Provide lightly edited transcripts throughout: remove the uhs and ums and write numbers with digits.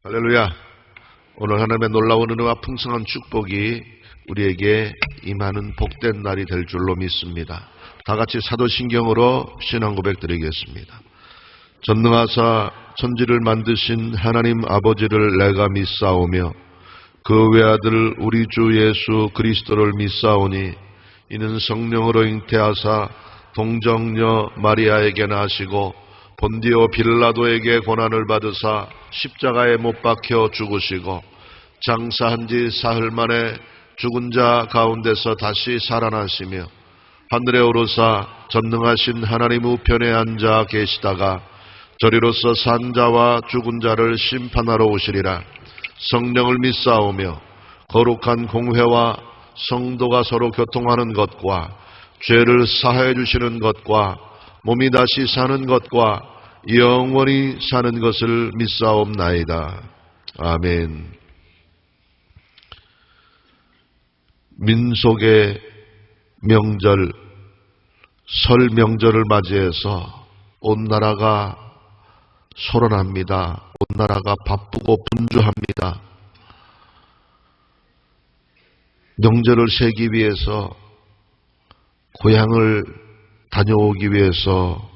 할렐루야. 오늘 하나님의 놀라운 은혜와 풍성한 축복이 우리에게 임하는 복된 날이 될 줄로 믿습니다. 다 같이 사도신경으로 신앙 고백 드리겠습니다. 전능하사 천지를 만드신 하나님 아버지를 내가 믿사오며 그 외아들 우리 주 예수 그리스도를 믿사오니 이는 성령으로 잉태하사 동정녀 마리아에게 나시고 본디오 빌라도에게 고난을 받으사 십자가에 못 박혀 죽으시고 장사한 지 사흘 만에 죽은 자 가운데서 다시 살아나시며 하늘에 오르사 전능하신 하나님 우편에 앉아 계시다가 저리로서 산 자와 죽은 자를 심판하러 오시리라. 성령을 믿사오며 거룩한 공회와 성도가 서로 교통하는 것과 죄를 사하여 주시는 것과 몸이 다시 사는 것과 영원히 사는 것을 믿사옵나이다. 아멘. 민속의 명절, 설 명절을 맞이해서 온 나라가 소란합니다. 온 나라가 바쁘고 분주합니다. 명절을 세기 위해서, 고향을 다녀오기 위해서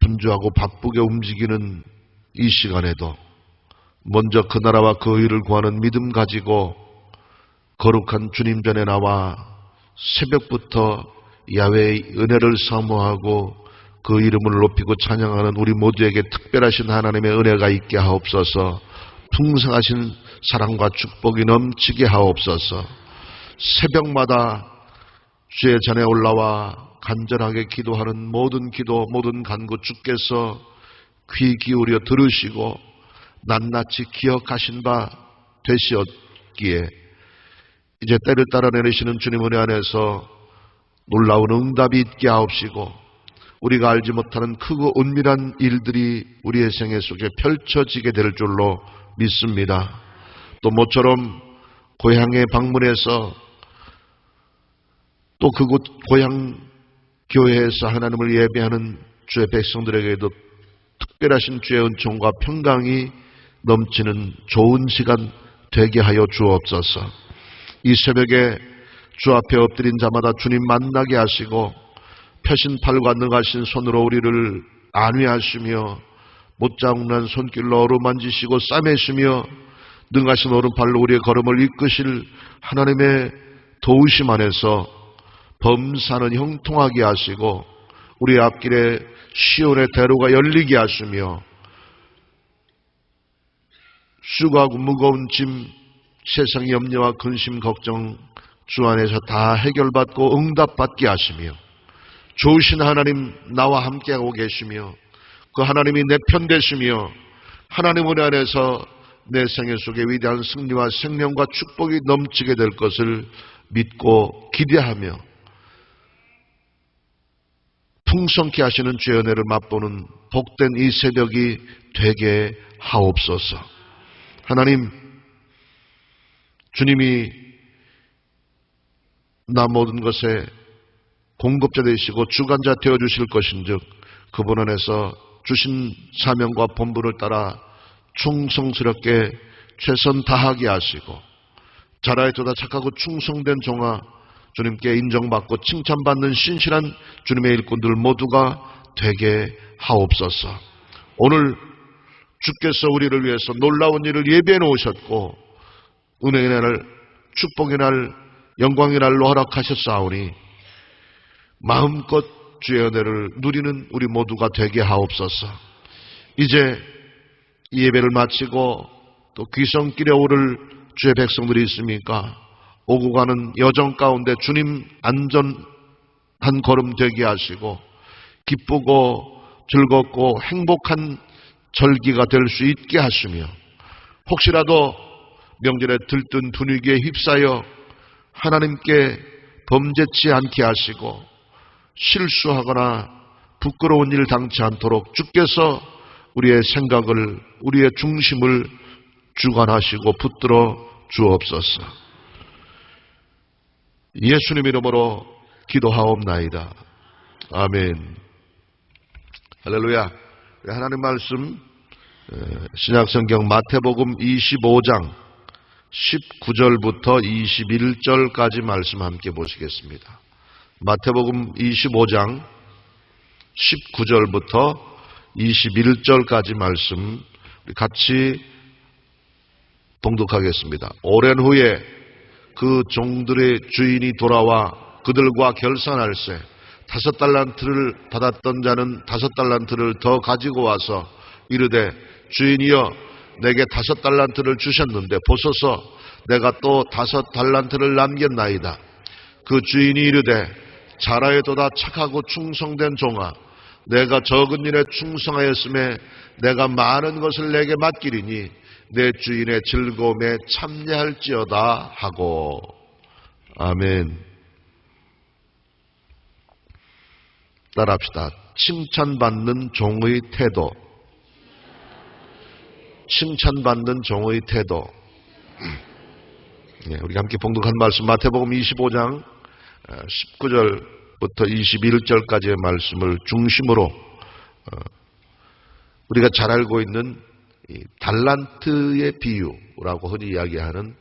분주하고 바쁘게 움직이는 이 시간에도 먼저 그 나라와 그 의를 구하는 믿음 가지고 거룩한 주님 전에 나와 새벽부터 야훼의 은혜를 사모하고 그 이름을 높이고 찬양하는 우리 모두에게 특별하신 하나님의 은혜가 있게 하옵소서. 풍성하신 사랑과 축복이 넘치게 하옵소서. 새벽마다 주의 전에 올라와 간절하게 기도하는 모든 기도, 모든 간구 주께서 귀 기울여 들으시고 낱낱이 기억하신 바 되시었기에 이제 때를 따라 내리시는 주님 은혜 안에서 놀라운 응답이 있게 하옵시고 우리가 알지 못하는 크고 은밀한 일들이 우리의 생애 속에 펼쳐지게 될 줄로 믿습니다. 또 모처럼 고향에 방문해서 또 그곳 고향 교회에서 하나님을 예배하는 주의 백성들에게도 특별하신 주의 은총과 평강이 넘치는 좋은 시간 되게 하여 주옵소서. 이 새벽에 주 앞에 엎드린 자마다 주님 만나게 하시고 펴신 팔과 능하신 손으로 우리를 안위하시며 못자국난 손길로 어루만지시고 싸매시며 능하신 오른팔로 우리의 걸음을 이끄실 하나님의 도우심 안에서 범사는 형통하게 하시고 우리 앞길에 시온의 대로가 열리게 하시며 수고하고 무거운 짐, 세상의 염려와 근심, 걱정 주 안에서 다 해결받고 응답받게 하시며 좋으신 하나님 나와 함께하고 계시며 그 하나님이 내 편 되시며 하나님 은혜 안에서 내 생애 속에 위대한 승리와 생명과 축복이 넘치게 될 것을 믿고 기대하며 풍성케 하시는 주의 은혜를 맛보는 복된 이 새벽이 되게 하옵소서. 하나님, 주님이 나 모든 것에 공급자 되시고 주관자 되어주실 것인즉 그분 안에서 주신 사명과 본분을 따라 충성스럽게 최선 다하게 하시고 자라에도다 착하고 충성된 종아 주님께 인정받고 칭찬받는 신실한 주님의 일꾼들 모두가 되게 하옵소서. 오늘 주께서 우리를 위해서 놀라운 일을 예비해 놓으셨고 은혜의 날, 축복의 날, 영광의 날로 허락하셨사오니 마음껏 주의 은혜를 누리는 우리 모두가 되게 하옵소서. 이제 이 예배를 마치고 또 귀성길에 오를 주의 백성들이 있습니까? 오고 가는 여정 가운데 주님 안전한 걸음 되게 하시고 기쁘고 즐겁고 행복한 절기가 될 수 있게 하시며 혹시라도 명절에 들뜬 분위기에 휩싸여 하나님께 범죄치 않게 하시고 실수하거나 부끄러운 일 당치 않도록 주께서 우리의 생각을, 우리의 중심을 주관하시고 붙들어 주옵소서. 예수님 이름으로 기도하옵나이다. 아멘. 할렐루야. 하나님 말씀 신약성경 마태복음 25장 19절부터 21절까지 말씀 함께 보시겠습니다. 마태복음 25장 19절부터 21절까지 말씀 같이 봉독하겠습니다. 오랜 후에 그 종들의 주인이 돌아와 그들과 결산할세 5달란트를 받았던 자는 5달란트를 더 가지고 와서 이르되 주인이여 내게 5달란트를 주셨는데 보소서 내가 또 5달란트를 남겼나이다. 그 주인이 이르되 잘하였도다 착하고 충성된 종아 내가 적은 일에 충성하였음에 내가 많은 것을 내게 맡기리니 내 주인의 즐거움에 참여할지어다 하고. 아멘. 따라합시다. 칭찬받는 종의 태도. 칭찬받는 종의 태도. 우리가 함께 봉독한 말씀 마태복음 25장 19절부터 21절까지의 말씀을 중심으로 우리가 잘 알고 있는 달란트의 비유라고 흔히 이야기하는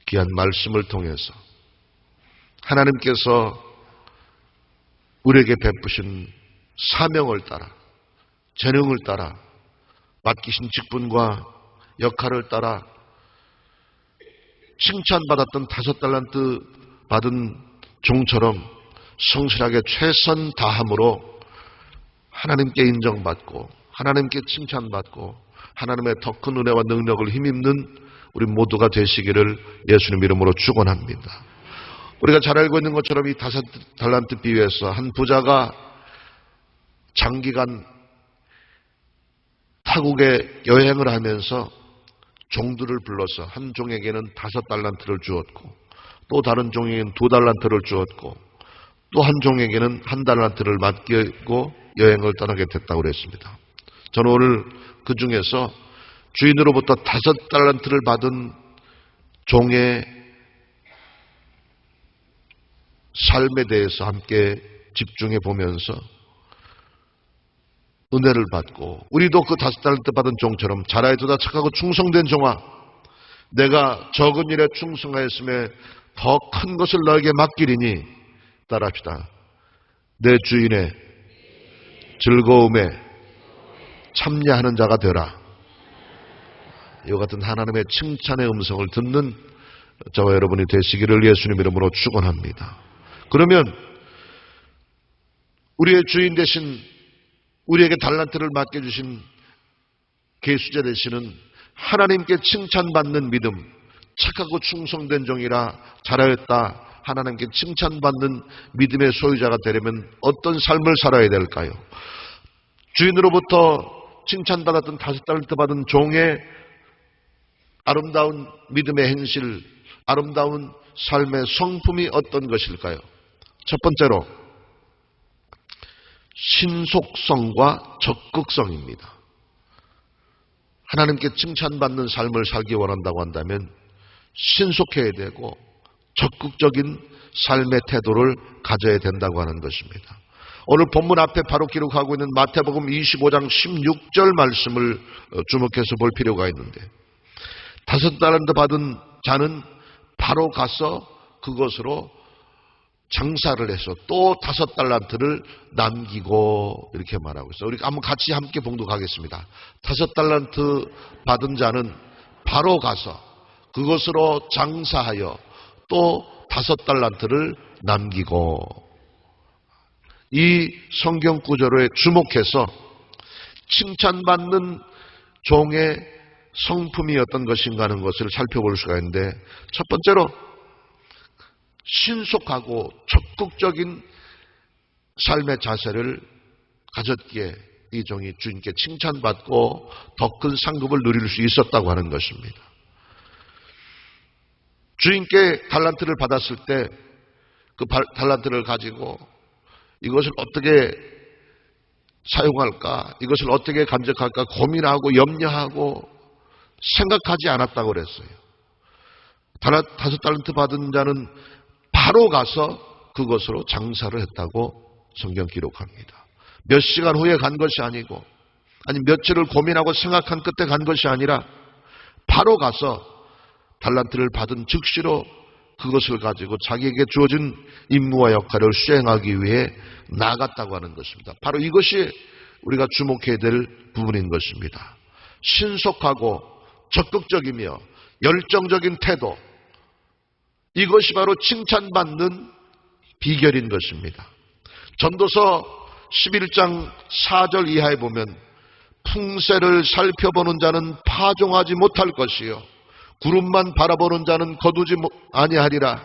귀한 말씀을 통해서 하나님께서 우리에게 베푸신 사명을 따라 재능을 따라 맡기신 직분과 역할을 따라 칭찬받았던 5달란트 받은 종처럼 성실하게 최선 다함으로 하나님께 인정받고 하나님께 칭찬받고 하나님의 더 큰 은혜와 능력을 힘입는 우리 모두가 되시기를 예수님 이름으로 축원합니다. 우리가 잘 알고 있는 것처럼 이 5달란트 비유에서 한 부자가 장기간 타국에 여행을 하면서 종들을 불러서 한 종에게는 5달란트를 주었고 또 다른 종에게는 2달란트를 주었고 또 한 종에게는 1달란트를 맡기고 여행을 떠나게 됐다고 그랬습니다. 저는 오늘 그 중에서 주인으로부터 5달란트를 받은 종의 삶에 대해서 함께 집중해 보면서 은혜를 받고 우리도 그 5달란트 받은 종처럼 잘하여도다 착하고 충성된 종아 내가 적은 일에 충성하였음에 더 큰 것을 너에게 맡기리니 따라합시다. 내 주인의 즐거움에 참여하는 자가 되라. 이와 같은 하나님의 칭찬의 음성을 듣는 저와 여러분이 되시기를 예수님 이름으로 축원합니다. 그러면 우리의 주인 되신 우리에게 달란트를 맡겨주신 계수자 되시는 하나님께 칭찬받는 믿음 착하고 충성된 종이라 잘하였다 하나님께 칭찬받는 믿음의 소유자가 되려면 어떤 삶을 살아야 될까요? 주인으로부터 칭찬받았던 5달란트 받은 종의 아름다운 믿음의 행실, 아름다운 삶의 성품이 어떤 것일까요? 첫 번째로 신속성과 적극성입니다. 하나님께 칭찬받는 삶을 살기 원한다고 한다면 신속해야 되고 적극적인 삶의 태도를 가져야 된다고 하는 것입니다. 오늘 본문 앞에 바로 기록하고 있는 마태복음 25장 16절 말씀을 주목해서 볼 필요가 있는데 5달란트 받은 자는 바로 가서 그것으로 장사를 해서 또 5달란트를 남기고 이렇게 말하고 있어요. 우리 한번 같이 함께 봉독하겠습니다. 5달란트 받은 자는 바로 가서 그것으로 장사하여 또 5달란트를 남기고 이 성경 구절에 주목해서 칭찬받는 종의 성품이 어떤 것인가 하는 것을 살펴볼 수가 있는데 첫 번째로 신속하고 적극적인 삶의 자세를 가졌기에 이 종이 주인께 칭찬받고 더 큰 상급을 누릴 수 있었다고 하는 것입니다. 주인께 달란트를 받았을 때 그 달란트를 가지고 이것을 어떻게 사용할까, 이것을 어떻게 간직할까 고민하고 염려하고 생각하지 않았다고 그랬어요. 5달란트 받은 자는 바로 가서 그것으로 장사를 했다고 성경 기록합니다. 몇 시간 후에 간 것이 아니고 아니 며칠을 고민하고 생각한 끝에 간 것이 아니라 바로 가서 달란트를 받은 즉시로 그것을 가지고 자기에게 주어진 임무와 역할을 수행하기 위해 나갔다고 하는 것입니다. 바로 이것이 우리가 주목해야 될 부분인 것입니다. 신속하고 적극적이며 열정적인 태도, 이것이 바로 칭찬받는 비결인 것입니다. 전도서 11장 4절 이하에 보면 풍세를 살펴보는 자는 파종하지 못할 것이요 구름만 바라보는 자는 거두지 아니하리라.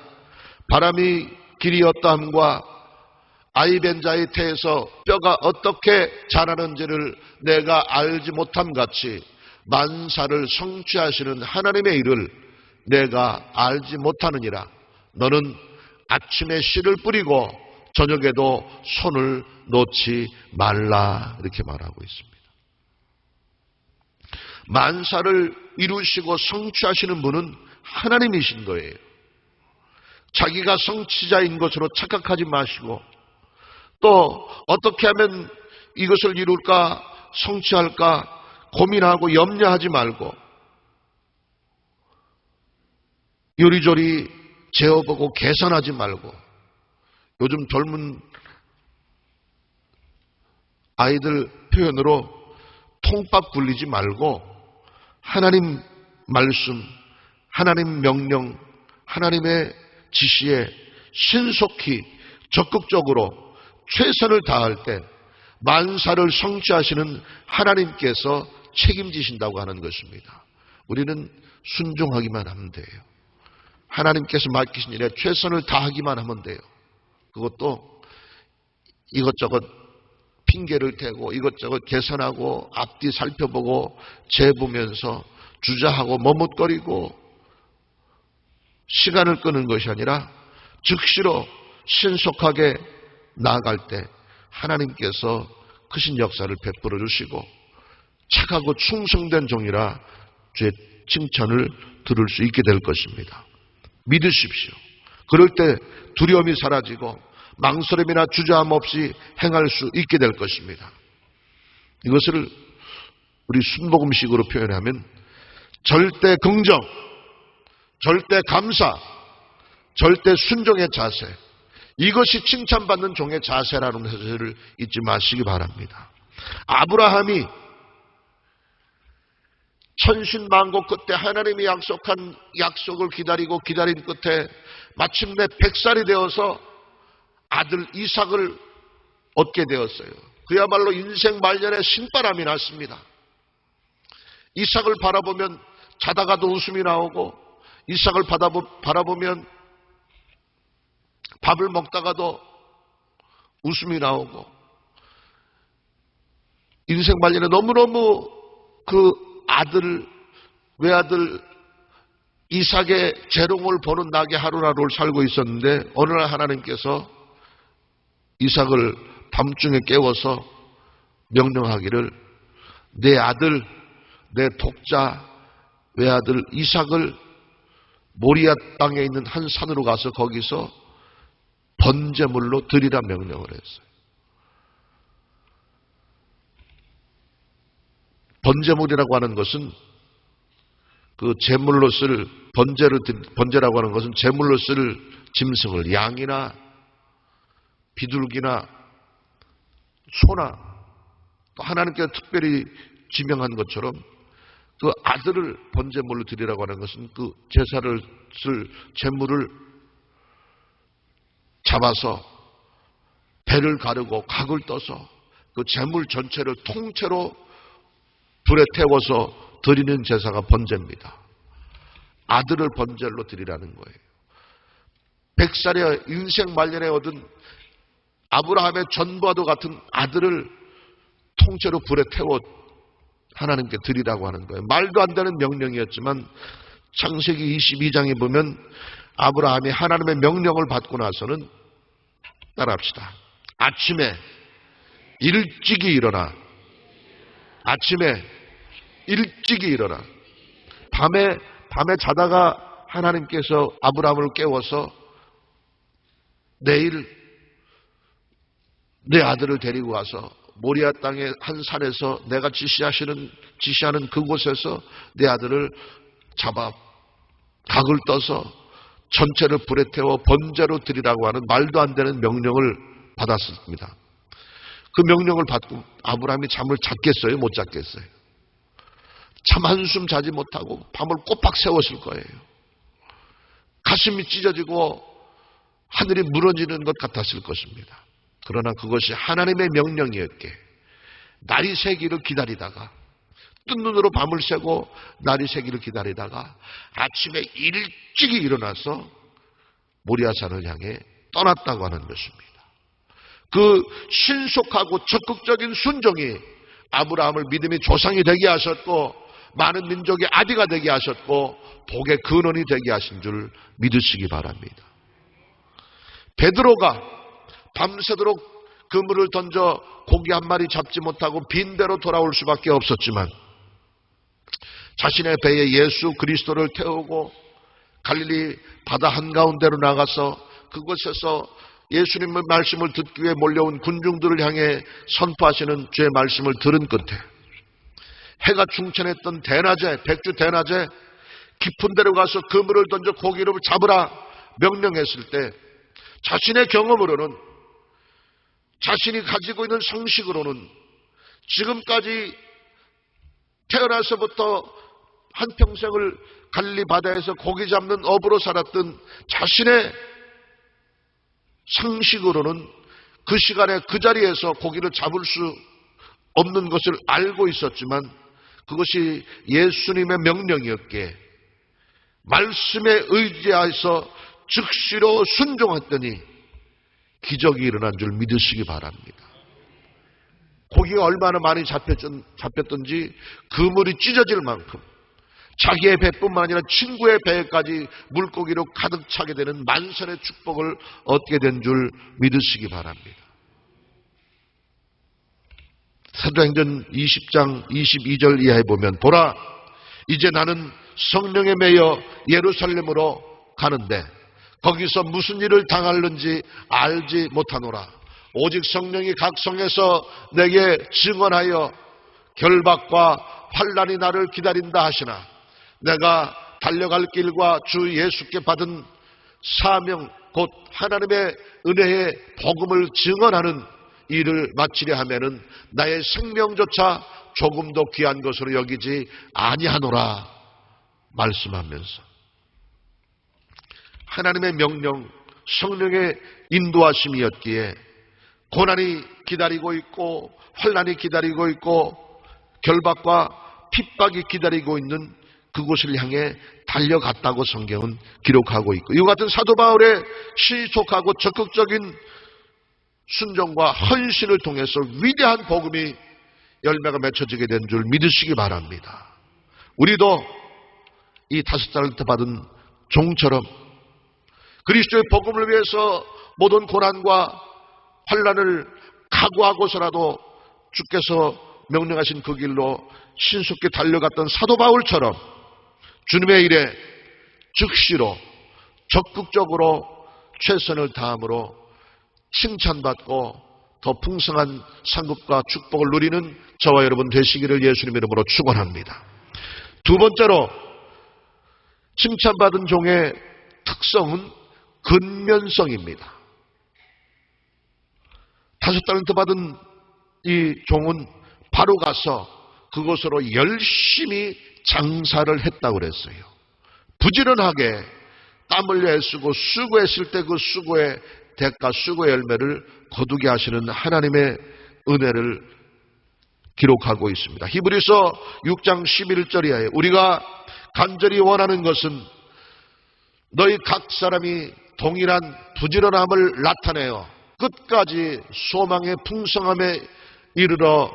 바람이 길이 어떠함과 아이 벤 자의 태에서 뼈가 어떻게 자라는지를 내가 알지 못함 같이 만사를 성취하시는 하나님의 일을 내가 알지 못하느니라. 너는 아침에 씨를 뿌리고 저녁에도 손을 놓지 말라. 이렇게 말하고 있습니다. 만사를 이루시고 성취하시는 분은 하나님이신 거예요. 자기가 성취자인 것으로 착각하지 마시고 또 어떻게 하면 이것을 이룰까 성취할까 고민하고 염려하지 말고 요리조리 재어보고 계산하지 말고, 요즘 젊은 아이들 표현으로 통밥 굴리지 말고 하나님 말씀, 하나님 명령, 하나님의 지시에 신속히 적극적으로 최선을 다할 때 만사를 성취하시는 하나님께서 책임지신다고 하는 것입니다. 우리는 순종하기만 하면 돼요. 하나님께서 맡기신 일에 최선을 다하기만 하면 돼요. 그것도 이것저것 핑계를 대고 이것저것 계산하고 앞뒤 살펴보고 재보면서 주저하고 머뭇거리고 시간을 끄는 것이 아니라 즉시로 신속하게 나아갈 때 하나님께서 크신 역사를 베풀어 주시고 착하고 충성된 종이라 주의 칭찬을 들을 수 있게 될 것입니다. 믿으십시오. 그럴 때 두려움이 사라지고 망설임이나 주저함 없이 행할 수 있게 될 것입니다. 이것을 우리 순복음식으로 표현하면 절대 긍정, 절대 감사, 절대 순종의 자세, 이것이 칭찬받는 종의 자세라는 사실을 잊지 마시기 바랍니다. 아브라함이 천신만고 끝에 하나님이 약속한 약속을 기다리고 기다린 끝에 마침내 100살이 되어서 아들 이삭을 얻게 되었어요. 그야말로 인생 말년에 신바람이 났습니다. 이삭을 바라보면 자다가도 웃음이 나오고 이삭을 바라보면 밥을 먹다가도 웃음이 나오고 인생 말년에 너무너무 그 외아들 이삭의 재롱을 보는 낙의 하루하루를 살고 있었는데 어느 날 하나님께서 이삭을 밤중에 깨워서 명령하기를 내 아들, 내 독자 외아들 이삭을 모리아 땅에 있는 한 산으로 가서 거기서 번제물로 드리라 명령을 했어요. 번제물이라고 하는 것은 그 제물로 쓸 번제라고 하는 것은 제물로 쓸 짐승을 양이나 비둘기나 소나 또 하나님께서 특별히 지명한 것처럼 그 아들을 번제물로 드리라고 하는 것은 그 제사를 쓸 제물을 잡아서 배를 가르고 각을 떠서 그 제물 전체를 통째로 불에 태워서 드리는 제사가 번제입니다. 아들을 번제로 드리라는 거예요. 100살의 인생 말년에 얻은 아브라함의 전부와도 같은 아들을 통째로 불에 태워 하나님께 드리라고 하는 거예요. 말도 안 되는 명령이었지만 창세기 22장에 보면 아브라함이 하나님의 명령을 받고 나서는 따라합시다. 아침에 일찍이 일어나. 아침에 일찍이 일어나. 밤에 자다가 하나님께서 아브라함을 깨워서 내일 내 아들을 데리고 와서 모리아 땅의 한 산에서 내가 지시하는 그곳에서 내 아들을 잡아 닭을 떠서 전체를 불에 태워 번제로 드리라고 하는 말도 안 되는 명령을 받았습니다. 그 명령을 받고 아브라함이 잠을 잤겠어요? 못 잤겠어요? 잠 한숨 자지 못하고 밤을 꼬박 새웠을 거예요. 가슴이 찢어지고 하늘이 무너지는 것 같았을 것입니다. 그러나 그것이 하나님의 명령이었기에 날이 새기를 기다리다가 뜬 눈으로 밤을 새고 날이 새기를 기다리다가 아침에 일찍이 일어나서 모리아산을 향해 떠났다고 하는 것입니다. 그 신속하고 적극적인 순종이 아브라함을 믿음의 조상이 되게 하셨고 많은 민족의 아비가 되게 하셨고 복의 근원이 되게 하신 줄 믿으시기 바랍니다. 베드로가 밤새도록 그물을 던져 고기 한 마리 잡지 못하고 빈배로 돌아올 수밖에 없었지만 자신의 배에 예수 그리스도를 태우고 갈릴리 바다 한가운데로 나가서 그곳에서 예수님의 말씀을 듣기 위해 몰려온 군중들을 향해 선포하시는 주의 말씀을 들은 끝에 해가 중천했던 대낮에 백주 대낮에 깊은 데로 가서 그물을 던져 고기를 잡으라 명령했을 때 자신의 경험으로는 자신이 가지고 있는 상식으로는 지금까지 태어나서부터 한평생을 갈릴리 바다에서 고기 잡는 어부로 살았던 자신의 상식으로는 그 시간에 그 자리에서 고기를 잡을 수 없는 것을 알고 있었지만 그것이 예수님의 명령이었기에 말씀에 의지해서 즉시로 순종했더니 기적이 일어난 줄 믿으시기 바랍니다. 고기가 얼마나 많이 잡혔던지 그물이 찢어질 만큼 자기의 배뿐만 아니라 친구의 배까지 물고기로 가득 차게 되는 만선의 축복을 얻게 된 줄 믿으시기 바랍니다. 사도행전 20장 22절 이하에 보면 보라 이제 나는 성령에 매여 예루살렘으로 가는데 거기서 무슨 일을 당할는지 알지 못하노라. 오직 성령이 각 성에서 내게 증언하여 결박과 환난이 나를 기다린다 하시나 내가 달려갈 길과 주 예수께 받은 사명 곧 하나님의 은혜의 복음을 증언하는 일을 마치려 하면은 나의 생명조차 조금도 귀한 것으로 여기지 아니하노라 말씀하면서 하나님의 명령, 성령의 인도하심이었기에 고난이 기다리고 있고 환난이 기다리고 있고 결박과 핍박이 기다리고 있는 그곳을 향해 달려갔다고 성경은 기록하고 있고 이와 같은 사도 바울의 신속하고 적극적인 순종과 헌신을 통해서 위대한 복음이 열매가 맺혀지게 된 줄 믿으시기 바랍니다. 우리도 이 5달란트 받은 종처럼 그리스도의 복음을 위해서 모든 고난과 환난을 각오하고서라도 주께서 명령하신 그 길로 신속히 달려갔던 사도 바울처럼 주님의 일에 즉시로 적극적으로 최선을 다함으로 칭찬받고 더 풍성한 상급과 축복을 누리는 저와 여러분 되시기를 예수님 이름으로 축원합니다. 두 번째로 칭찬받은 종의 특성은 근면성입니다. 5달란트 받은 이 종은 바로 가서 그곳으로 열심히 장사를 했다고 그랬어요. 부지런하게 땀 흘려 애쓰고 수고했을 때 그 수고의 대가, 수고의 열매를 거두게 하시는 하나님의 은혜를 기록하고 있습니다. 히브리서 6장 11절 이하에 우리가 간절히 원하는 것은 너희 각 사람이 동일한 부지런함을 나타내어 끝까지 소망의 풍성함에 이르러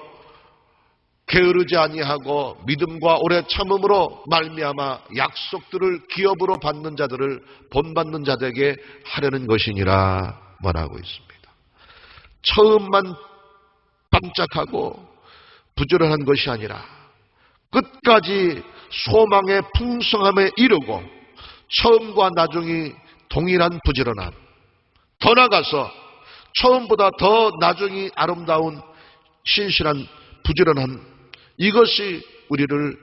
게으르지 아니하고 믿음과 오래 참음으로 말미암아 약속들을 기업으로 받는 자들을 본받는 자들에게 하려는 것이니라 말하고 있습니다. 처음만 반짝하고 부지런한 것이 아니라 끝까지 소망의 풍성함에 이르고 처음과 나중이 동일한 부지런함, 더 나아가서 처음보다 더 나중이 아름다운 신실한, 부지런한, 이것이 우리를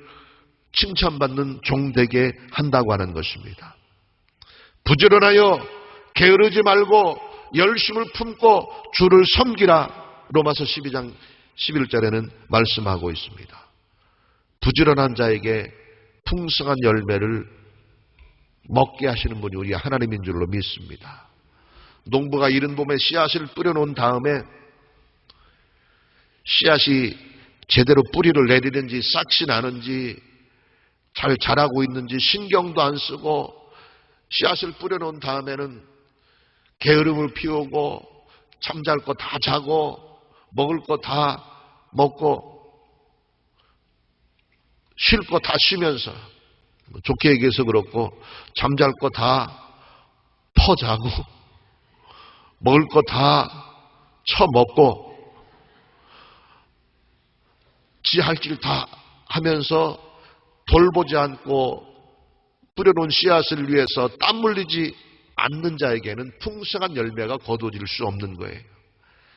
칭찬받는 종 되게 한다고 하는 것입니다. 부지런하여 게으르지 말고 열심을 품고 주를 섬기라. 로마서 12장 11절에는 말씀하고 있습니다. 부지런한 자에게 풍성한 열매를 먹게 하시는 분이 우리 하나님인 줄로 믿습니다. 농부가 이른 봄에 씨앗을 뿌려놓은 다음에 씨앗이 제대로 뿌리를 내리는지 싹이 나는지 잘 자라고 있는지 신경도 안 쓰고 씨앗을 뿌려놓은 다음에는 게으름을 피우고 잠잘 거 다 자고 먹을 거 다 먹고 쉴 거 다 쉬면서, 좋게 얘기해서 그렇고 잠잘 거 다 퍼자고 먹을 거 다 처먹고 지 할 길 다 하면서 돌보지 않고 뿌려놓은 씨앗을 위해서 땀 흘리지 않는 자에게는 풍성한 열매가 거두어질 수 없는 거예요.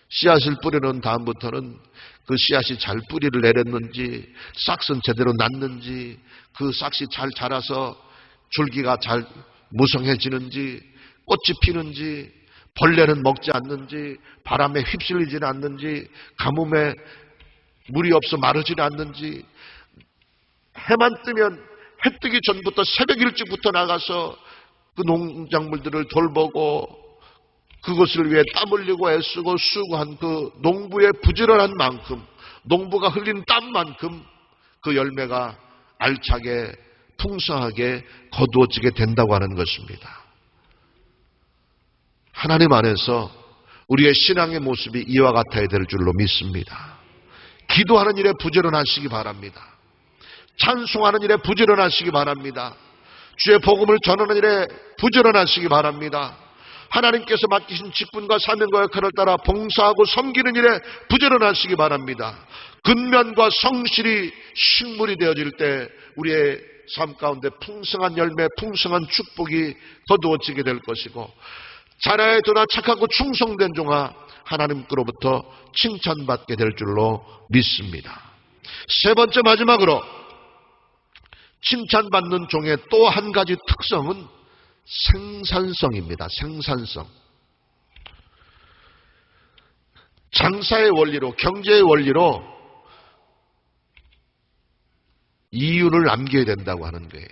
씨앗을 뿌려놓은 다음부터는 그 씨앗이 잘 뿌리를 내렸는지, 싹은 제대로 났는지, 그 싹이 잘 자라서 줄기가 잘 무성해지는지, 꽃이 피는지, 벌레는 먹지 않는지, 바람에 휩쓸리지는 않는지, 가뭄에 물이 없어 마르지 않는지, 해만 뜨면 해 뜨기 전부터 새벽 일찍부터 나가서 그 농작물들을 돌보고 그것을 위해 땀 흘리고 애쓰고 수고한 그 농부의 부지런한 만큼, 농부가 흘린 땀만큼 그 열매가 알차게 풍성하게 거두어지게 된다고 하는 것입니다. 하나님 안에서 우리의 신앙의 모습이 이와 같아야 될 줄로 믿습니다. 기도하는 일에 부지런하시기 바랍니다. 찬송하는 일에 부지런하시기 바랍니다. 주의 복음을 전하는 일에 부지런하시기 바랍니다. 하나님께서 맡기신 직분과 사명과 역할을 따라 봉사하고 섬기는 일에 부지런하시기 바랍니다. 근면과 성실이 식물이 되어질 때 우리의 삶 가운데 풍성한 열매, 풍성한 축복이 거두어지게 될 것이고, 자라에 드나 착하고 충성된 종아 하나님께로부터 칭찬받게 될 줄로 믿습니다. 세 번째, 마지막으로 칭찬받는 종의 또 한 가지 특성은 생산성입니다. 생산성. 장사의 원리로, 경제의 원리로 이윤을 남겨야 된다고 하는 거예요.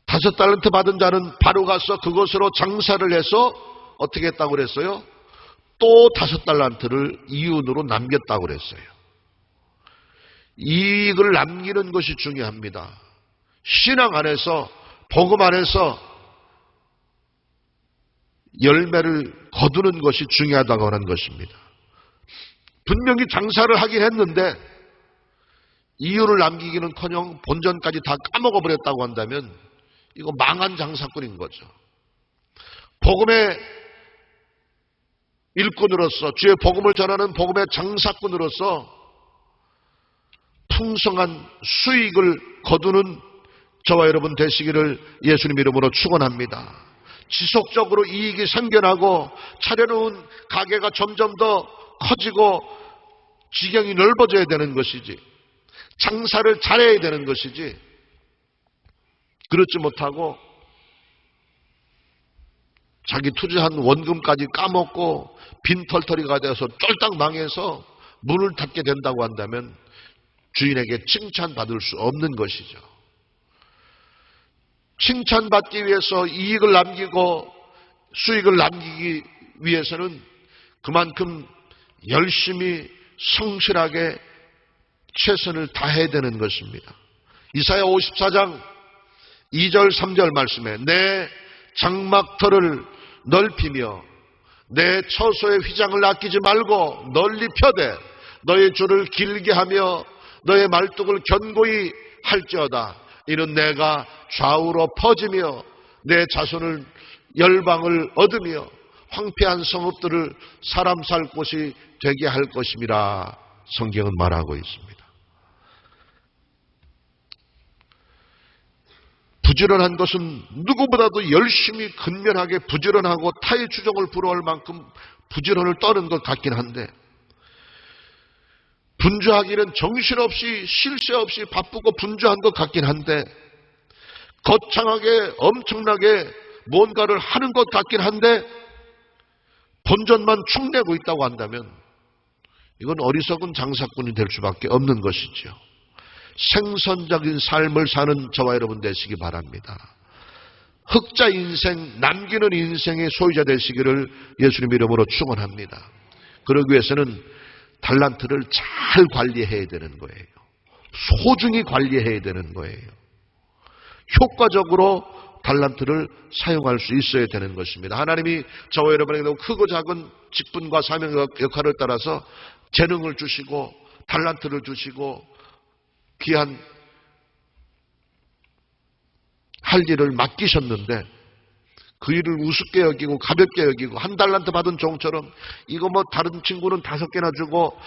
5달란트 받은 자는 바로 가서 그것으로 장사를 해서 어떻게 했다고 그랬어요? 또 5달란트를 이윤으로 남겼다고 그랬어요. 이익을 남기는 것이 중요합니다. 신앙 안에서, 복음 안에서 열매를 거두는 것이 중요하다고 하는 것입니다. 분명히 장사를 하긴 했는데 이윤을 남기기는커녕 본전까지 다 까먹어버렸다고 한다면 이거 망한 장사꾼인 거죠. 복음의 일꾼으로서, 주의 복음을 전하는 복음의 장사꾼으로서 풍성한 수익을 거두는 저와 여러분 되시기를 예수님 이름으로 축원합니다. 지속적으로 이익이 생겨나고 차려놓은 가게가 점점 더 커지고 지경이 넓어져야 되는 것이지, 장사를 잘해야 되는 것이지, 그렇지 못하고 자기 투자한 원금까지 까먹고 빈털터리가 되어서 쫄딱 망해서 문을 닫게 된다고 한다면 주인에게 칭찬받을 수 없는 것이죠. 칭찬받기 위해서 이익을 남기고 수익을 남기기 위해서는 그만큼 열심히 성실하게 최선을 다해야 되는 것입니다. 이사야 54장 2절 3절 말씀에 내 장막터를 넓히며 내 처소의 휘장을 아끼지 말고 널리 펴되 너의 줄을 길게 하며 너의 말뚝을 견고히 할지어다. 이는 내가 좌우로 퍼지며 내 자손을 열방을 얻으며 황폐한 성읍들을 사람 살 곳이 되게 할 것임이라 성경은 말하고 있습니다. 부지런한 것은 누구보다도 열심히 근면하게 부지런하고 타의 추종을 불허할 만큼 부지런을 떠는 것 같긴 한데, 분주하기는 정신없이 쉴 새 없이 바쁘고 분주한 것 같긴 한데, 거창하게 엄청나게 뭔가를 하는 것 같긴 한데 본전만 축내고 있다고 한다면 이건 어리석은 장사꾼이 될 수밖에 없는 것이죠. 생선적인 삶을 사는 저와 여러분 되시기 바랍니다. 흑자 인생, 남기는 인생의 소유자 되시기를 예수님 이름으로 축원합니다. 그러기 위해서는 달란트를 잘 관리해야 되는 거예요. 소중히 관리해야 되는 거예요. 효과적으로 달란트를 사용할 수 있어야 되는 것입니다. 하나님이 저와 여러분에게 크고 작은 직분과 사명 역할을 따라서 재능을 주시고 달란트를 주시고 귀한 할 일을 맡기셨는데 그 일을 우습게 여기고 가볍게 여기고 한 달란트 받은 종처럼 이거 뭐 다른 친구는 5개나 주고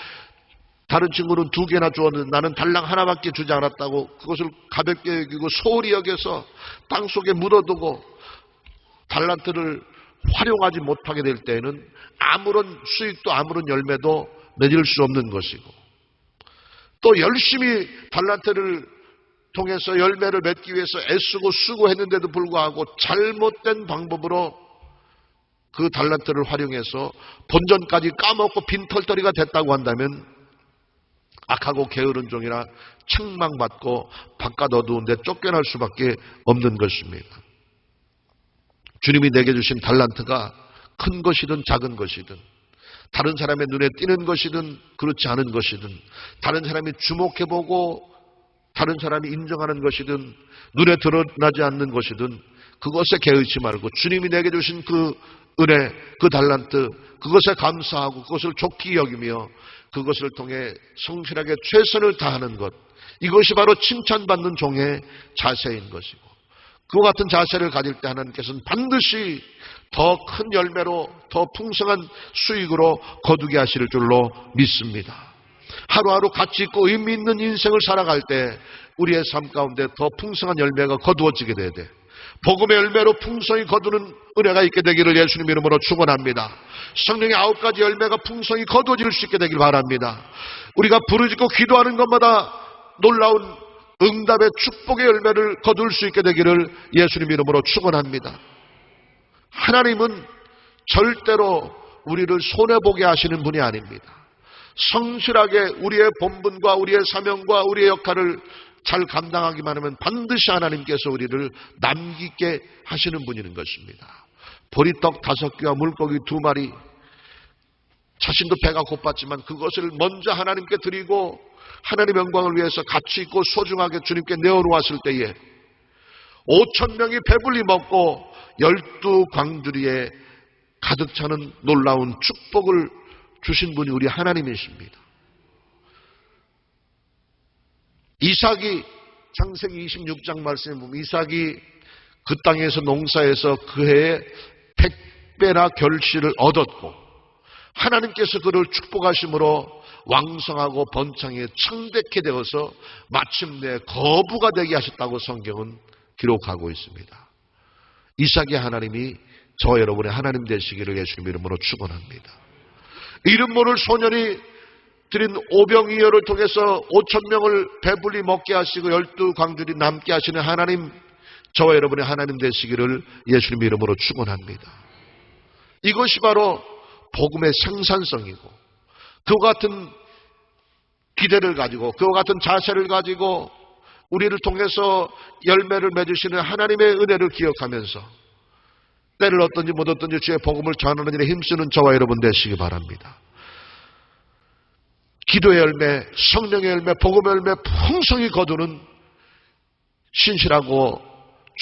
다른 친구는 2개나 주었는데 나는 달랑 하나밖에 주지 않았다고 그것을 가볍게 여기고 소홀히 여겨서 땅속에 묻어두고 달란트를 활용하지 못하게 될 때에는 아무런 수익도 아무런 열매도 맺을 수 없는 것이고, 또 열심히 달란트를 통해서 열매를 맺기 위해서 애쓰고 수고했는데도 불구하고 잘못된 방법으로 그 달란트를 활용해서 본전까지 까먹고 빈털터리가 됐다고 한다면 악하고 게으른 종이라 책망받고 바깥 어두운 데 쫓겨날 수밖에 없는 것입니다. 주님이 내게 주신 달란트가 큰 것이든 작은 것이든, 다른 사람의 눈에 띄는 것이든 그렇지 않은 것이든, 다른 사람이 주목해보고 다른 사람이 인정하는 것이든 눈에 드러나지 않는 것이든 그것에 개의치 말고 주님이 내게 주신 그 은혜, 그 달란트, 그것에 감사하고 그것을 좋게 여기며 그것을 통해 성실하게 최선을 다하는 것, 이것이 바로 칭찬받는 종의 자세인 것이고, 그와 같은 자세를 가질 때 하나님께서는 반드시 더 큰 열매로 더 풍성한 수익으로 거두게 하실 줄로 믿습니다. 하루하루 가치 있고 의미 있는 인생을 살아갈 때 우리의 삶 가운데 더 풍성한 열매가 거두어지게 돼야 돼. 복음의 열매로 풍성히 거두는 은혜가 있게 되기를 예수님 이름으로 축원합니다. 성령의 9가지 열매가 풍성히 거두어질 수 있게 되길 바랍니다. 우리가 부르짖고 기도하는 것마다 놀라운 응답의 축복의 열매를 거둘 수 있게 되기를 예수님 이름으로 축원합니다. 하나님은 절대로 우리를 손해보게 하시는 분이 아닙니다. 성실하게 우리의 본분과 우리의 사명과 우리의 역할을 잘 감당하기만 하면 반드시 하나님께서 우리를 남기게 하시는 분인 것입니다. 보리떡 5개와 물고기 2마리, 자신도 배가 고팠지만 그것을 먼저 하나님께 드리고 하나님의 영광을 위해서 가치 있고 소중하게 주님께 내어놓았을 때에 5,000명이 배불리 먹고 12광주리에 가득 차는 놀라운 축복을 주신 분이 우리 하나님이십니다. 이삭이 창세기 26장 말씀에 보면 이삭이 그 땅에서 농사해서 그 해에 100배나 결실을 얻었고 하나님께서 그를 축복하심으로 왕성하고 번창에 창대케 되어서 마침내 거부가 되게 하셨다고 성경은 기록하고 있습니다. 이삭의 하나님이 저와 여러분의 하나님 되시기를 예수님 이름으로 축원합니다. 이름 모를 소년이 드린 오병이어를 통해서 5,000명을 배불리 먹게 하시고 12광주리 남게 하시는 하나님, 저와 여러분의 하나님 되시기를 예수님 이름으로 축원합니다. 이것이 바로 복음의 생산성이고, 그와 같은 기대를 가지고 그와 같은 자세를 가지고 우리를 통해서 열매를 맺으시는 하나님의 은혜를 기억하면서 때를 얻든지 못 얻든지 주의 복음을 전하는 일에 힘쓰는 저와 여러분 되시기 바랍니다. 기도의 열매, 성령의 열매, 복음의 열매 풍성히 거두는 신실하고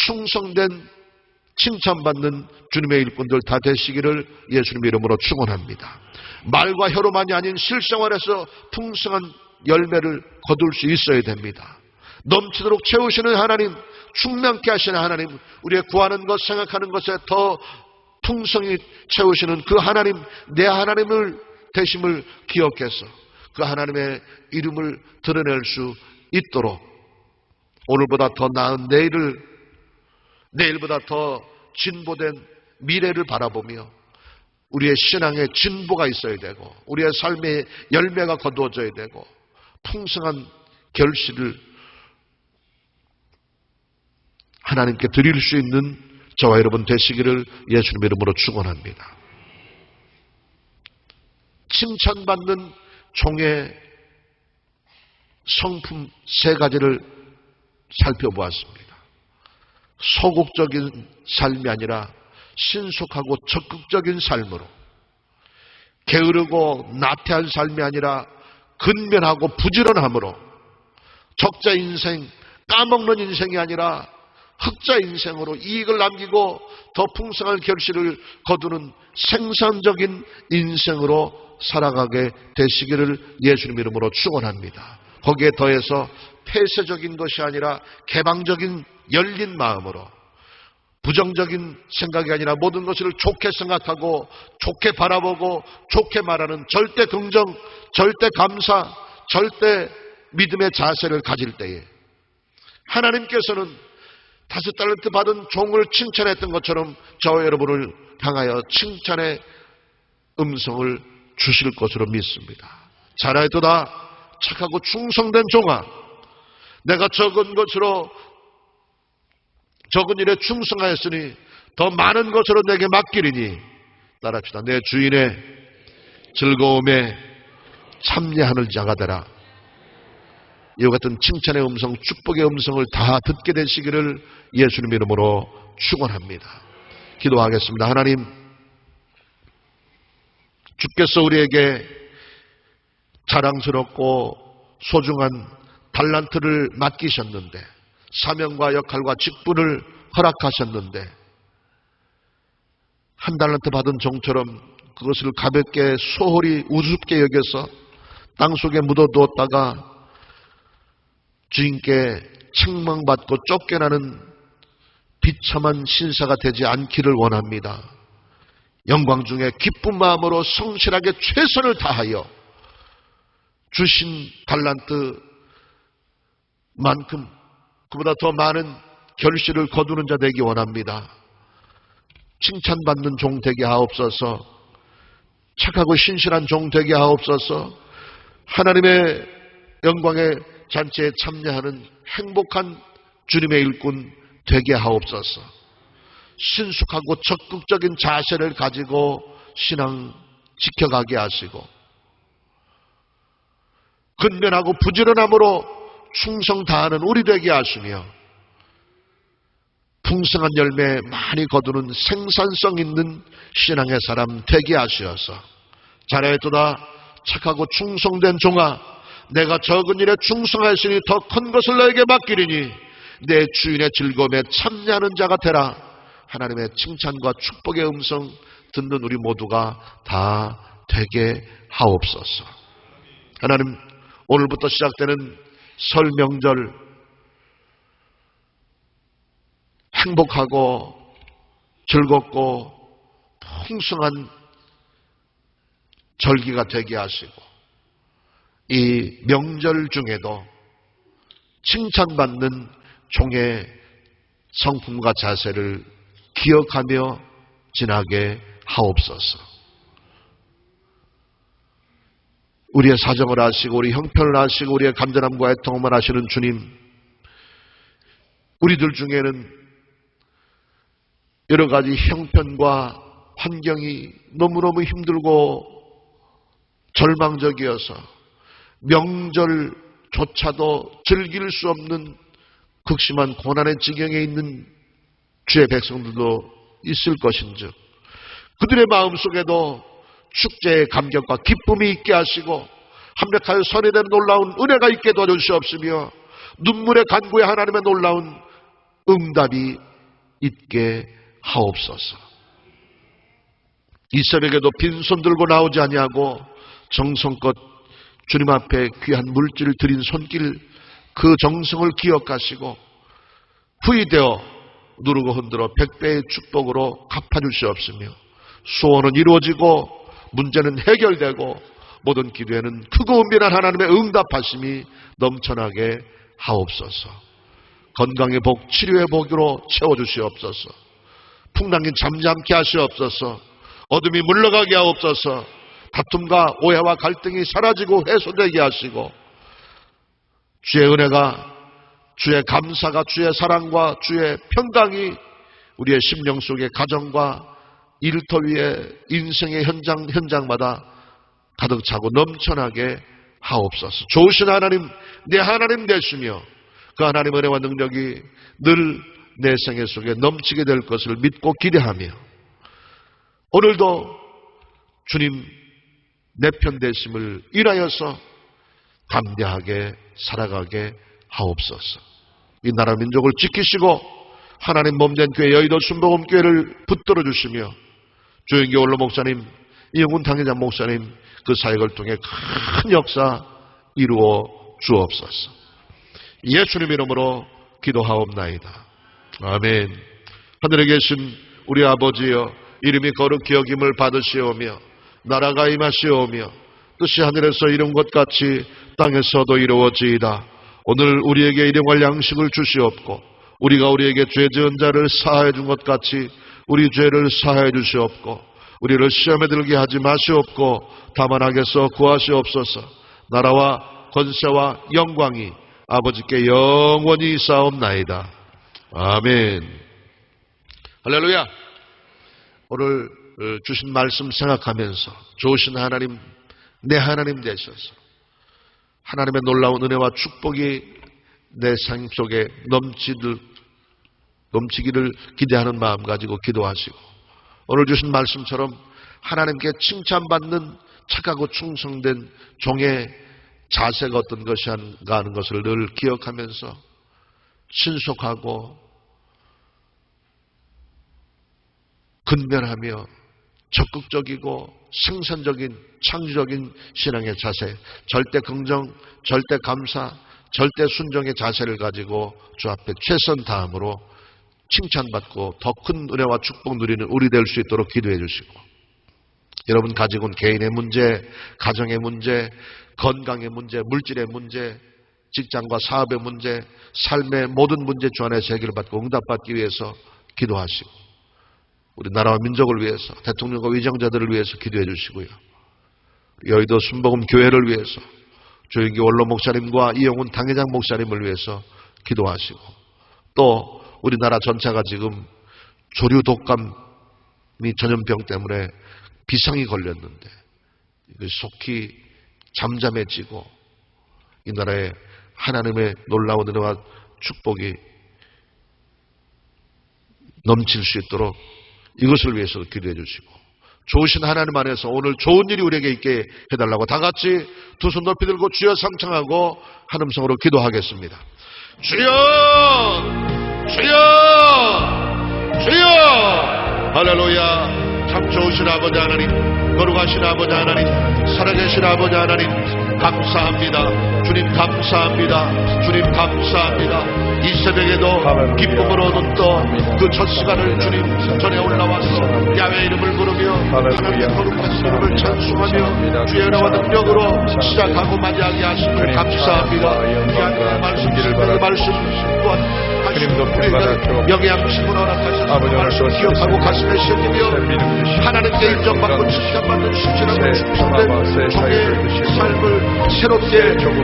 충성된 칭찬받는 주님의 일꾼들 다 되시기를 예수님 이름으로 축원합니다. 말과 혀로만이 아닌 실생활에서 풍성한 열매를 거둘 수 있어야 됩니다. 넘치도록 채우시는 하나님, 충만케 하시는 하나님, 우리의 구하는 것, 생각하는 것에 더 풍성히 채우시는 그 하나님, 내 하나님을 되심을 기억해서 그 하나님의 이름을 드러낼 수 있도록 오늘보다 더 나은 내일보다 더 진보된 미래를 바라보며 우리의 신앙에 진보가 있어야 되고 우리의 삶의 열매가 거두어져야 되고 풍성한 결실을 하나님께 드릴 수 있는 저와 여러분 되시기를 예수님의 이름으로 축원합니다. 칭찬받는 종의 성품 세 가지를 살펴보았습니다. 소극적인 삶이 아니라 신속하고 적극적인 삶으로, 게으르고 나태한 삶이 아니라 근면하고 부지런함으로, 적자 인생, 까먹는 인생이 아니라 흑자 인생으로 이익을 남기고 더 풍성한 결실을 거두는 생산적인 인생으로 살아가게 되시기를 예수님 이름으로 축원합니다. 거기에 더해서 폐쇄적인 것이 아니라 개방적인 열린 마음으로, 부정적인 생각이 아니라 모든 것을 좋게 생각하고 좋게 바라보고 좋게 말하는 절대 긍정, 절대 감사, 절대 믿음의 자세를 가질 때에 하나님께서는 5달란트 받은 종을 칭찬했던 것처럼 저와 여러분을 향하여 칭찬의 음성을 주실 것으로 믿습니다. 잘하였도다 착하고 충성된 종아, 내가 적은 일에 충성하였으니 더 많은 것으로 내게 맡기리니 따라합시다. 내 주인의 즐거움에 참여하는 자가 되라. 이와 같은 칭찬의 음성, 축복의 음성을 다 듣게 되시기를 예수님 이름으로 축원합니다. 기도하겠습니다. 하나님, 주께서 우리에게 자랑스럽고 소중한 달란트를 맡기셨는데, 사명과 역할과 직분을 허락하셨는데, 한 달란트 받은 종처럼 그것을 가볍게 소홀히 우습게 여겨서 땅속에 묻어두었다가 주인께 책망받고 쫓겨나는 비참한 신사가 되지 않기를 원합니다. 영광 중에 기쁜 마음으로 성실하게 최선을 다하여 주신 달란트만큼 그보다 더 많은 결실을 거두는 자 되기 원합니다. 칭찬받는 종 되게 하옵소서. 착하고 신실한 종 되게 하옵소서. 하나님의 영광의 잔치에 참여하는 행복한 주님의 일꾼 되게 하옵소서. 신속하고 적극적인 자세를 가지고 신앙 지켜가게 하시고, 근면하고 부지런함으로 충성 다하는 우리 되게 하시며, 풍성한 열매 많이 거두는 생산성 있는 신앙의 사람 되게 하시어서, 잘하였도다 착하고 충성된 종아, 내가 적은 일에 충성하였으니 더 큰 것을 너에게 맡기리니 내 주인의 즐거움에 참여하는 자가 되라. 하나님의 칭찬과 축복의 음성 듣는 우리 모두가 다 되게 하옵소서. 하나님, 오늘부터 시작되는 설 명절 행복하고 즐겁고 풍성한 절기가 되게 하시고, 이 명절 중에도 칭찬받는 종의 성품과 자세를 기억하며 지나게 하옵소서. 우리의 사정을 아시고 우리 형편을 아시고 우리의 간절함과 애통함을 아시는 주님, 우리들 중에는 여러 가지 형편과 환경이 너무너무 힘들고 절망적이어서 명절조차도 즐길 수 없는 극심한 고난의 지경에 있는 주의 백성들도 있을 것인즉, 그들의 마음속에도 축제의 감격과 기쁨이 있게 하시고 합력하여 선회된 놀라운 은혜가 있게 도와주시옵시며, 눈물의 간구에 하나님의 놀라운 응답이 있게 하옵소서. 이 새벽에도 빈손 들고 나오지 아니하고 정성껏 주님 앞에 귀한 물질을 드린 손길, 그 정성을 기억하시고 후이되어 누르고 흔들어 100배의 축복으로 갚아주시옵시며, 소원은 이루어지고 문제는 해결되고 모든 기도에는 크고 은밀한 하나님의 응답하심이 넘쳐나게 하옵소서. 건강의 복, 치료의 복으로 채워주시옵소서. 풍랑이 잠잠케 하시옵소서. 어둠이 물러가게 하옵소서. 다툼과 오해와 갈등이 사라지고 해소되게 하시고, 주의 은혜가, 주의 감사가, 주의 사랑과 주의 평강이 우리의 심령 속의 가정과 일터 위에 인생의 현장마다 가득 차고 넘쳐나게 하옵소서. 좋으신 하나님, 내 하나님 되시며 그 하나님의 은혜와 능력이 늘 내 생애 속에 넘치게 될 것을 믿고 기대하며 오늘도 주님 내 편 되심을 인하여서 담대하게 살아가게 하옵소서. 이 나라 민족을 지키시고 하나님 몸된 교회 여의도 순복음교회를 붙들어 주시며 조영기 원로 목사님, 이영훈 당회장 목사님 그 사역을 통해 큰 역사 이루어 주옵소서. 예수님 이름으로 기도하옵나이다. 아멘. 하늘에 계신 우리 아버지여, 이름이 거룩히 여김을 받으시오며 나라가 임하시오며 뜻이 하늘에서 이룬 것 같이 땅에서도 이루어지이다. 오늘 우리에게 일용할 양식을 주시옵고 우리가 우리에게 죄 지은 자를 사하여 준 것 같이 우리 죄를 사하여 주시옵고 우리를 시험에 들게 하지 마시옵고 다만 악에서 구하시옵소서. 나라와 권세와 영광이 아버지께 영원히 있사옵나이다. 아멘. 할렐루야. 오늘 주신 말씀 생각하면서 좋으신 하나님, 내 하나님 되셔서 하나님의 놀라운 은혜와 축복이 내 삶 속에 넘치기를 기대하는 마음 가지고 기도하시고 오늘 주신 말씀처럼 하나님께 칭찬받는 착하고 충성된 종의 자세가 어떤 것인가 하는 것을 늘 기억하면서 신속하고 근면하며 적극적이고 생산적인 창조적인 신앙의 자세, 절대 긍정, 절대 감사, 절대 순종의 자세를 가지고 주 앞에 최선 다함으로 칭찬받고 더 큰 은혜와 축복 누리는 우리 될 수 있도록 기도해 주시고 여러분 가지고 온 개인의 문제, 가정의 문제, 건강의 문제, 물질의 문제, 직장과 사업의 문제, 삶의 모든 문제 주 안에서 해결을 받고 응답받기 위해서 기도하시고 우리 나라와 민족을 위해서 대통령과 위정자들을 위해서 기도해 주시고요. 여의도 순복음 교회를 위해서 조영기 원로 목사님과 이영훈 당회장 목사님을 위해서 기도하시고 또 우리나라 전체가 지금 조류 독감이 전염병 때문에 비상이 걸렸는데 속히 잠잠해지고 이 나라에 하나님의 놀라운 은혜와 축복이 넘칠 수 있도록 이것을 위해서도 기도해 주시고 좋으신 하나님 안에서 오늘 좋은 일이 우리에게 있게 해달라고 다 같이 두 손 높이 들고 주여 상창하고 한 음성으로 기도하겠습니다. 주여! 주여! 주여! 할렐루야! 참 좋으신 아버지 하나님, 거룩하신 아버지 하나님, 살아계신 아버지 하나님 감사합니다. 주님 감사합니다. 주님 감사합니다. 이 새벽에도 기쁨으로 얻었던 그 첫 시간을 주님 전에 올라와서 야훼 이름을 부르며 하나님의 거룩하신 이름을 찬송하며 주의 은혜와 능력으로 시작하고 맞이하게 하심을 감사합니다. 이 하나님의 말씀, 주님의 말씀 또한 우리가 영양식으로 허락하셔서 그 말씀 기억하고 가슴에 새기며 하나님께 인정받고 칭찬받는 신실하고 충성된 종의 삶을 새롭게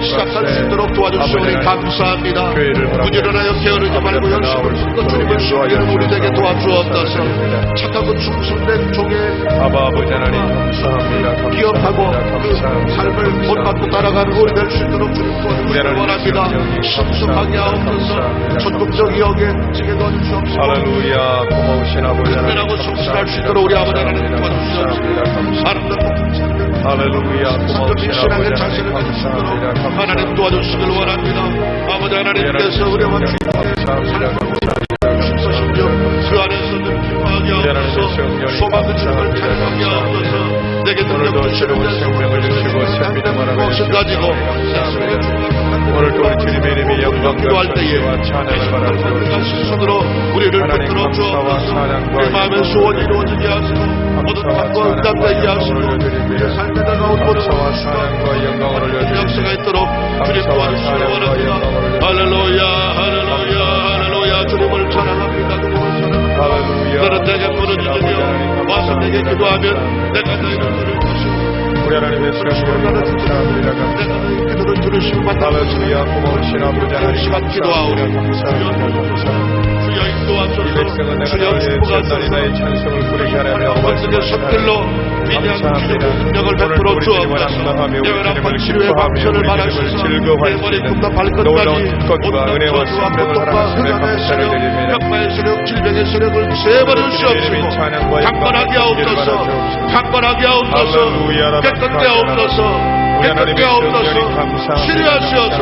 시작할 수 있도록 도와주시오니 감사합니다. 부지런하여 게으르지 말고 열심을 쓰고 주님을 섬기는 우리 되게 도와주옵소서. 착하고 충성된 종의 아버지 하나님 감사합니다. 기억하고 그 삶을 본받고 따라가는 우리 될 수 있도록 주님 도와주시기 원합니다. 신속하게 하옵소서. 전국적 영에 지게 도와주시옵소서. 할렐루야. 고마우신 아버지 하나님 하고 성실할 수 있도록 우리 아버지 하나님 도와주시옵소서. 아름다운 할렐루야. 고마우신 신앙의 아버지 자세를 하나님 가질 수 있도록 감사합니다. 하나님 도와주시길 원합니다. 아버지 하나님께서 우리와 주님의 삶을 주시옵소서. 그 안에서는 기뻐하게 하옵소서. 소망의 주님을 찬양하게 하옵소서. 내게 능력 주시는 생명을 주시고 생명을 무엇을 가지고 오늘도 우리 주님의 이름이 기도할 때에 찬양을 받아 손으로 우리를 붙들어 주옵소서. 우리 마음의 소원이 이루어지게 하시고 모든 각과 응답되게 하시고 우리의 삶에 다가온 모든 사랑과 영광을 올려주시고 역사가 있도록 주님 도와주시기 원합니다. 할렐루야 할렐루야 할렐루야. 주님을 찬양합니다. 주님을 찬양합니다. 너는 내게 부르짖으며 와서 내게 기도하면 내가 너희를 들을 것이오. 우리 하나님의 성령님 감사합니다. 감사합니다. 그들을 들으시고 할렐루야. 고마우신 아버지 하나님 감사합니다. 감사합니다. 주여 인도하소서. 이 백성은 내가 주여 너의 축복하소서. 전날이 나의 찬송을 부르게 하라며 말씀의 섭들로 위대한 주님의 능력을 베풀어 주옵소서. 내가 아픈 치료의 방편을 말하시소. 내 머리끝과 발끝까지 것과 은혜와 생명을 허락하시며 감사를 드립니다. 병마의 세력, 질병의 세력을 제버려 주옵시고 강건하게 하옵소서. 강건하게 하옵소서. 깨끗게 하옵소서. 깨끗게 하옵소서. 치료하시옵소서.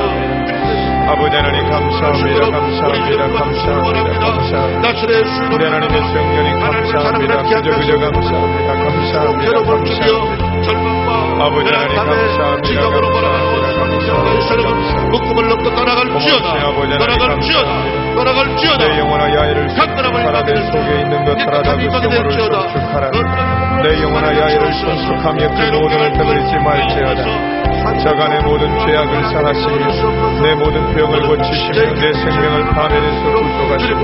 아버지 하나님 감사합니다. 감사합니다. 감사합니다. 감사합니다. 우리 하나님의 성령님 감사합니다. 그저 감사합니다. 감사합니다. 감사합니다. 아버지 하나님 감사합니다. 지금으로 묶음을 놓고 떠나갈지어다. 떠나갈지어다. 내 영혼아 야이를 파라데 속에 있는 것 하라다 그 성으로 축축하라. 내 영혼아 야이를 손속하며 그 모든을 베풀지 말지어다. 자간의 모든 죄악을 사하시며 내 모든 병을 고치시며 내 생명을 파멸에서 구속하시고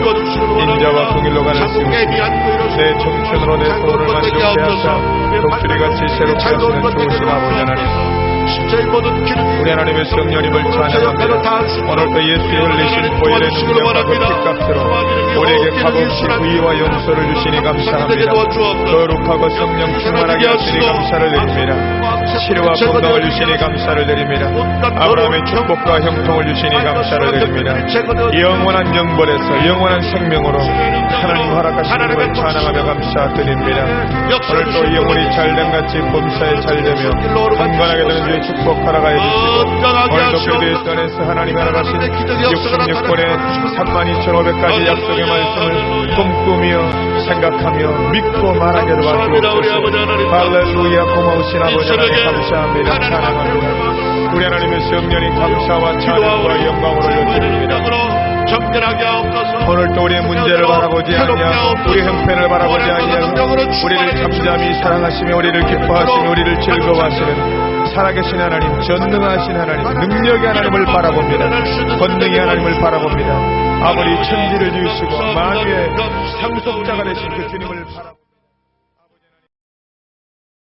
인자와 공일로 가는 승리 내 청춘으로 내 소원을 만족케 하사 독수리같이 새롭게 하시는 좋으신 아버지 하나님, 우리 하나님의 성령님을 찬양합니다. 오늘도 예수의 흘리신 보혈의 능력과 그 피값으로 우리에게 값없이 의와 용서를 주시니 감사합니다. 거룩하고 성령 충만하게 하시니 감사를 드립니다. 치료와 건강을 주시니 감사를 드립니다. 아브라함의 축복과 형통을 주시니 감사를 드립니다. 영원한 영벌에서 영원한 생명으로 하나님 허락하시는 걸 찬양하며 감사드립니다. 오늘도 영혼이 잘됨같이 범사에 잘되며 건강하게 되는 주의 축복하라가 해주시고 오늘도 교회의 전에서 하나님 허락하신 66권의 32,500가지 약속의 말씀을 꿈꾸며 생각하며 믿고 말하게 도와주옵소서. 할렐루야. 고마우신 아버지 하나님 감사합니다. 찬양합니다. 우리 하나님의 성령님 감사와 찬양과 영광을 올려드립니다. 오늘도 우리의 문제를 바라보지 아니하고 우리 형편을 바라보지 아니하고 우리를 잠잠히 사랑하시며 우리를 기뻐하시며 우리를 즐거워하시는 살아계신 하나님, 전능하신 하나님, 능력의 하나님을 바라봅니다. 권능의 하나님을 바라봅니다. 아무리 천지를 지으시고 만유의 상속자가 되신 그 주님을 바라봅니다.